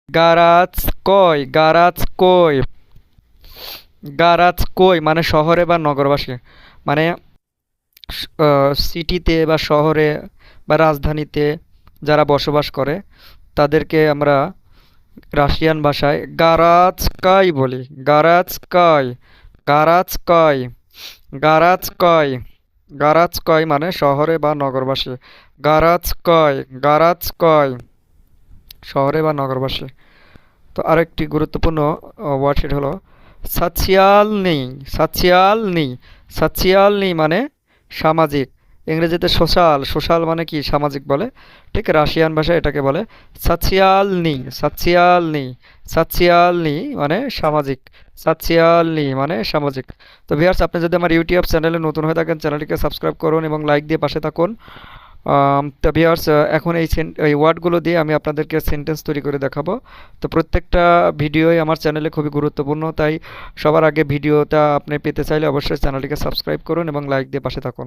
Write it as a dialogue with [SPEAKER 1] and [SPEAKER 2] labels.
[SPEAKER 1] গারাজকয়, গারাজকয়, গারাজকয় মানে শহরে বা নগরবাসী, মানে সিটিতে বা শহরে বা রাজধানীতে যারা বসবাস করে তাদেরকে আমরা রাশিয়ান ভাষায় গারাজকাই বলি। গারাজকাই, গারাজকাই, গারাজকাই, গারাজকাই মানে শহরে বা নগরবাসী। গারাজকাই, গারাজকাই, শহরে বা নগরবাসী। তো আরেকটি গুরুত্বপূর্ণ ওয়ার্ড সেটা হলো সাচিয়ালনি। সাচিয়ালনি, সাচিয়ালনি মানে সামাজিক। ইংরেজিতে সোশ্যাল, সোশ্যাল মানে কি সামাজিক বলে, ঠিক রাশিয়ান ভাষায় এটাকে বলে সাচিয়ালনি। সাচিয়ালনি, সাচিয়ালনি মানে সামাজিক। সাচিয়ালনি মানে সামাজিক। তো ভিউয়ার্স, আপনি যদি আমার ইউটিউব চ্যানেলে নতুন হয়ে থাকেন চ্যানেলটিকে সাবস্ক্রাইব করুন এবং লাইক দিয়ে পাশে থাকুন। তো ভিউয়ার্স, এখন এই ওয়ার্ডগুলো দিয়ে আমি আপনাদেরকে সেন্টেন্স তৈরি করে দেখাবো। তো প্রত্যেকটা ভিডিওই আমার চ্যানেলে খুবই গুরুত্বপূর্ণ, তাই সবার আগে ভিডিওটা আপনি পেতে চাইলে অবশ্যই চ্যানেলটিকে সাবস্ক্রাইব করুন এবং লাইক দিয়ে পাশে থাকুন।